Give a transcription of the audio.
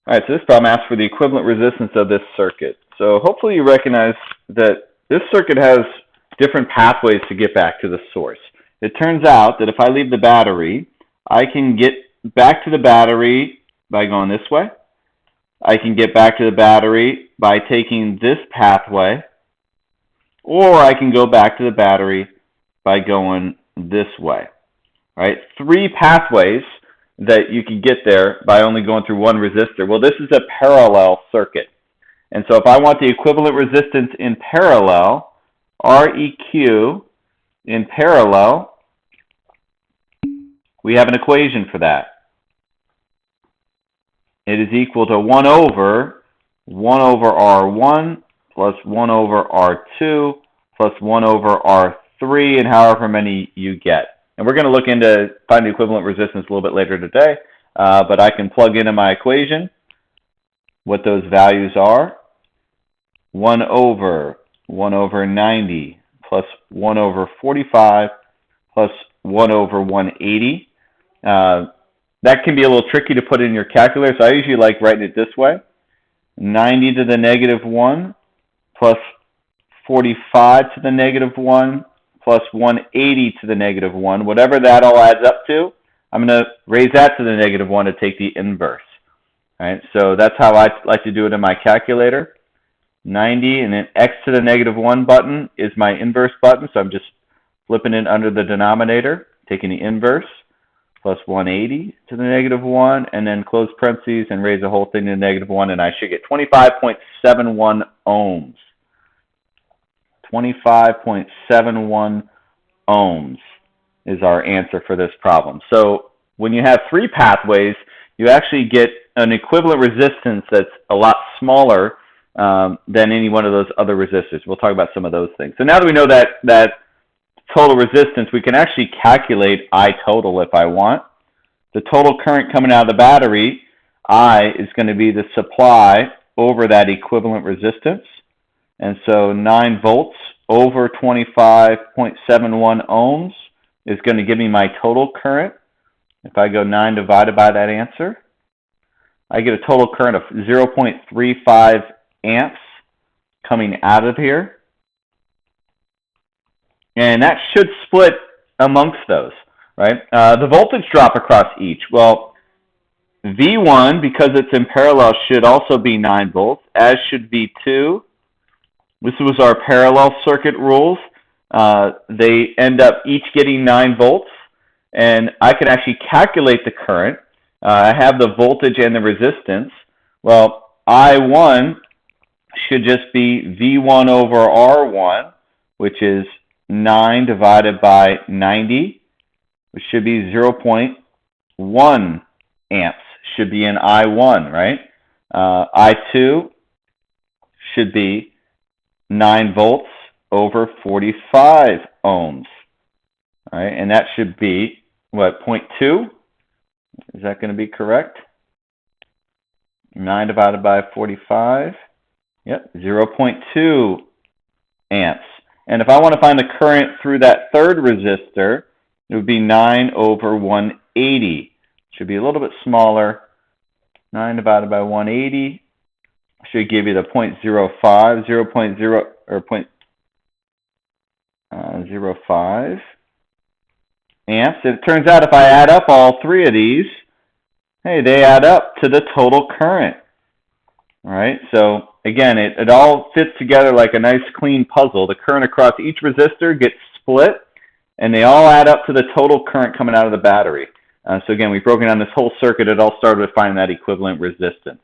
All right, so this problem asks for the equivalent resistance of this circuit. So hopefully you recognize that this circuit has different pathways to get back to the source. It turns out that if I leave the battery, I can get back to the battery by going this way. I can get back to the battery by taking this pathway, or I can go back to the battery by going this way. All right, three pathways that you can get there by only going through one resistor. Well, this is a parallel circuit. And so if I want the equivalent resistance in parallel, Req in parallel, we have an equation for that. It is equal to 1 over R1 plus 1 over R2 plus 1 over R3, and however many you get. And we're going to look into finding the equivalent resistance a little bit later today, but I can plug into my equation what those values are. 1 over 90 plus 1 over 45 plus 1 over 180. That can be a little tricky to put in your calculator, so I usually like writing it this way. 90 to the negative 1 plus 45 to the negative 1 plus 180 to the negative 1. Whatever that all adds up to, I'm going to raise that to the negative 1 to take the inverse. All right, so that's how I like to do it in my calculator. 90 and then x to the negative 1 button is my inverse button, so I'm just flipping it under the denominator, taking the inverse, plus 180 to the negative 1, and then close parentheses and raise the whole thing to the negative 1, and I should get 25.71 ohms. 25.71 ohms is our answer for this problem. So when you have three pathways, you actually get an equivalent resistance that's a lot smaller than any one of those other resistors. We'll talk about some of those things. So now that we know that total resistance, we can actually calculate I total if I want. The total current coming out of the battery, I, is going to be the supply over that equivalent resistance. And so 9 volts over 25.71 ohms is going to give me my total current. If I go 9 divided by that answer, I get a total current of 0.35 amps coming out of here. And that should split amongst those, right? The voltage drop across each. Well, V1, because it's in parallel, should also be 9 volts, as should V2. This was our parallel circuit rules. They end up each getting 9 volts, and I can actually calculate the current. I have the voltage and the resistance. Well, I1 should just be V1 over R1, which is 9 divided by 90, which should be 0.1 amps, should be in I1, right? I2 should be 9 volts over 45 ohms. All right, and that should be, what, 0.2? Is that going to be correct? 9 divided by 45, yep, 0.2 amps. And if I want to find the current through that third resistor, it would be 9 over 180. Should be a little bit smaller. 9 divided by 180 should give you the 0.05, 0.0 or 0.05 amps. It turns out if I add up all three of these, hey, they add up to the total current. All right, so again, it all fits together like a nice clean puzzle. The current across each resistor gets split, and they all add up to the total current coming out of the battery. So again, we've broken down this whole circuit. It all started with finding that equivalent resistance.